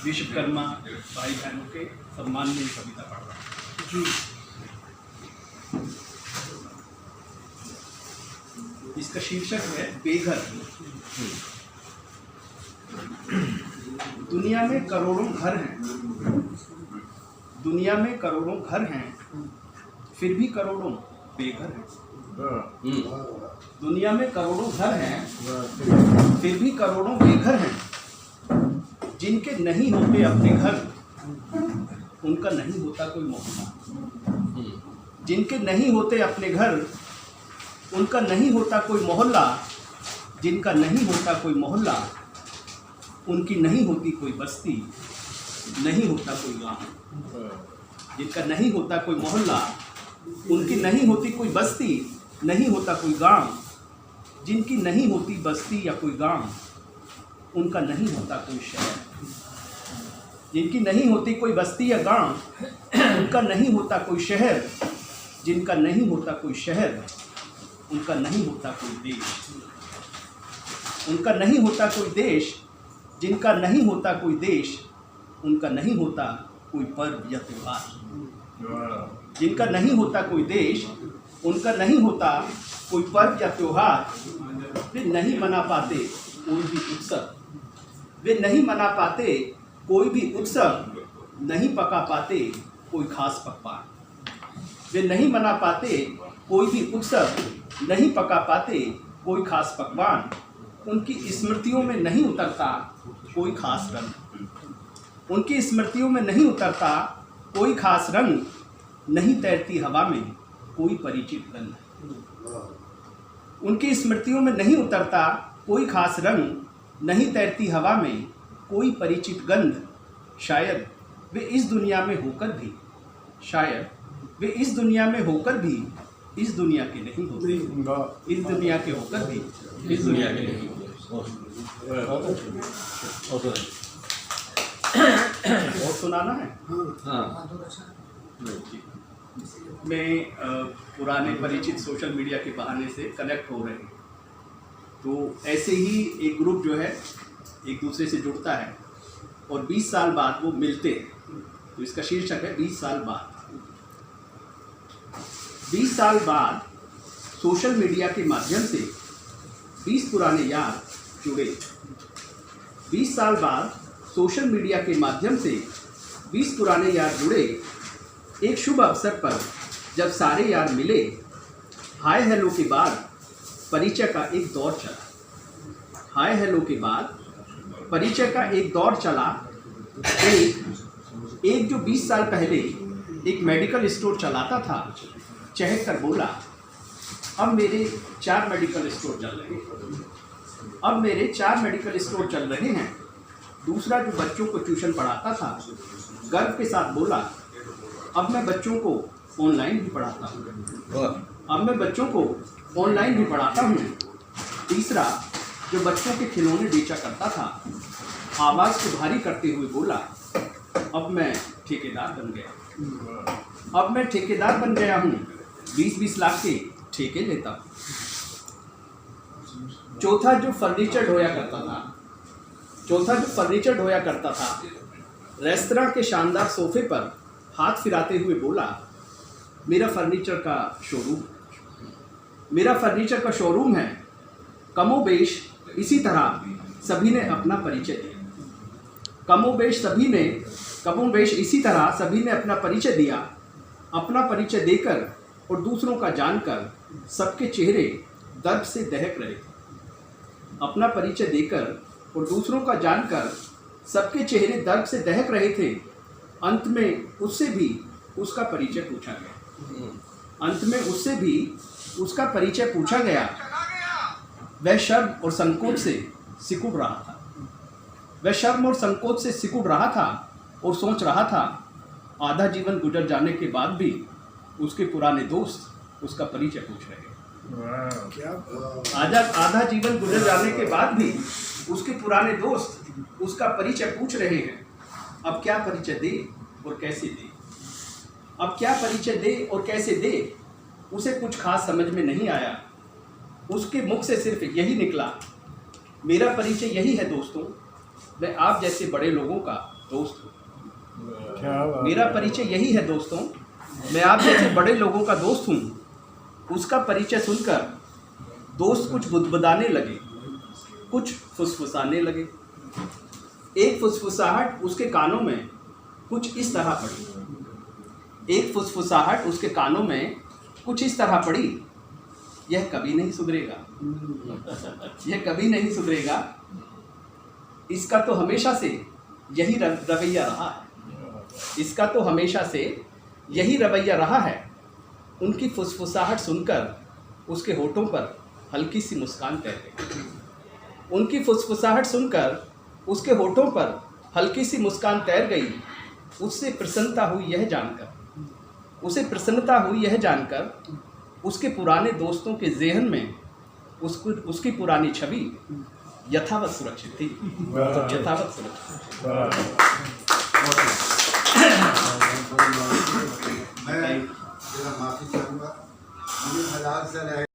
विश्वकर्मा भाई बहनों के सम्मान में कविता पढ़ रहा हूँ। इसका शीर्षक है बेघर। दुनिया में करोड़ों घर हैं, दुनिया में करोड़ों घर हैं, फिर भी करोड़ों बेघर हैं। दुनिया में करोड़ों घर हैं, फिर भी करोड़ों बेघर हैं। जिनके नहीं होते अपने घर, उनका नहीं होता कोई मोहल्ला। जिनके नहीं होते अपने घर, उनका नहीं होता कोई मोहल्ला। जिनका नहीं होता कोई मोहल्ला, उनकी नहीं होती कोई बस्ती, नहीं होता कोई गांव। जिनका नहीं होता कोई मोहल्ला, उनकी नहीं होती कोई बस्ती, नहीं होता कोई गांव। जिनकी नहीं होती बस्ती या कोई गांव, उनका नहीं होता कोई शहर। जिनकी नहीं होती कोई बस्ती या गांव, उनका नहीं होता कोई शहर। जिनका नहीं होता कोई शहर, उनका नहीं होता कोई देश। उनका नहीं होता कोई देश। जिनका नहीं होता कोई देश, उनका नहीं होता कोई पर्व या त्योहार। जिनका नहीं होता कोई देश, उनका नहीं होता कोई पर्व या त्योहार। वे नहीं मना पाते कोई भी उत्सव। वे नहीं मना पाते कोई भी उत्सव, नहीं पका पाते कोई खास पकवान। वे नहीं मना पाते कोई भी उत्सव, नहीं पका पाते कोई खास पकवान। उनकी स्मृतियों में नहीं उतरता कोई खास रंग। उनकी स्मृतियों में नहीं उतरता कोई खास रंग, नहीं तैरती हवा में कोई परिचित गंध। उनकी स्मृतियों में नहीं उतरता कोई खास रंग, नहीं तैरती हवा में कोई परिचित गंध। शायद वे इस दुनिया में होकर भी, शायद वे इस दुनिया में होकर भी इस दुनिया के नहीं होते। इस दुनिया के होकर भी इस दुनिया के नहीं होते। और सुनाना है? मैं पुराने परिचित सोशल मीडिया के बहाने से कनेक्ट हो रहे हैं, तो ऐसे ही एक ग्रुप जो है एक दूसरे से जुड़ता है और 20 साल बाद वो मिलते हैं। तो इसका शीर्षक है 20 साल बाद। 20 साल बाद सोशल मीडिया के माध्यम से 20 पुराने यार जुड़े। 20 साल बाद सोशल मीडिया के माध्यम से 20 पुराने यार जुड़े। एक शुभ अवसर पर जब सारे यार मिले, हाय हेलो के बाद परिचय का एक दौर चला। हाय हेलो के बाद परिचय का एक दौर चला। एक जो 20 साल पहले एक मेडिकल स्टोर चलाता था, चहक कर बोला, अब मेरे 4 मेडिकल स्टोर चल रहे हैं। अब मेरे 4 मेडिकल स्टोर चल रहे हैं। दूसरा जो बच्चों को ट्यूशन पढ़ाता था, गर्व के साथ बोला, अब मैं बच्चों को ऑनलाइन भी पढ़ाता हूँ। अब मैं बच्चों को ऑनलाइन भी पढ़ाता हूँ। तीसरा जो बच्चों के खिलौने बेचा करता था, आवाज़ को भारी करते हुए बोला, अब मैं ठेकेदार बन गया। अब मैं ठेकेदार बन गया हूँ, 20-20 लाख के ठेके लेता हूँ। चौथा जो फर्नीचर ढोया करता था, रेस्तरां के शानदार सोफे पर हाथ फिराते हुए बोला, मेरा फर्नीचर का शोरूम है। कमोबेश इसी तरह सभी ने अपना परिचय दिया। कमोबेश इसी तरह सभी ने अपना परिचय दिया। अपना परिचय देकर और दूसरों का जानकर सबके चेहरे दर्द से दहक रहे थे। अपना परिचय देकर और दूसरों का जानकर सबके चेहरे दर्द से दहक रहे थे। अंत में उससे भी उसका परिचय पूछा गया। वह शर्म और संकोच से सिकुड़ रहा था और सोच रहा था, आधा जीवन गुजर जाने के बाद भी उसके पुराने दोस्त उसका परिचय पूछ रहे हैं। आधा जीवन गुजर जाने के बाद भी उसके पुराने दोस्त उसका परिचय पूछ रहे हैं। अब क्या परिचय दे और कैसे दे? उसे कुछ खास समझ में नहीं आया। उसके मुख से सिर्फ यही निकला, मेरा परिचय यही है दोस्तों, मैं आप जैसे बड़े लोगों का दोस्त हूँ। क्या बात मेरा है। परिचय यही है दोस्तों। मैं आप जैसे बड़े लोगों का दोस्त हूँ। उसका परिचय सुनकर दोस्त कुछ बुदबुदाने लगे, कुछ फुसफुसाने लगे। एक फुसफुसाहट उसके कानों में कुछ इस तरह पड़ी, एक फुसफुसाहट उसके कानों में कुछ इस तरह पड़ी, यह कभी नहीं सुधरेगा, यह कभी नहीं सुधरेगा। इसका तो हमेशा से यही रवैया रहा है, इसका तो हमेशा से यही रवैया रहा है। उनकी फुसफुसाहट सुनकर उसके होठों पर हल्की सी मुस्कान तैर गई। उनकी फुसफुसाहट सुनकर उसके होठों पर हल्की सी मुस्कान तैर गई। उससे प्रसन्नता हुई यह जानकर, उसे प्रसन्नता हुई यह जानकर उसके पुराने दोस्तों के ज़हन में उसकी पुरानी छवि यथावत सुरक्षित थी, यथावत सुरक्षित। मैं माफ़ी चाहूँगा, मुझे हलाल से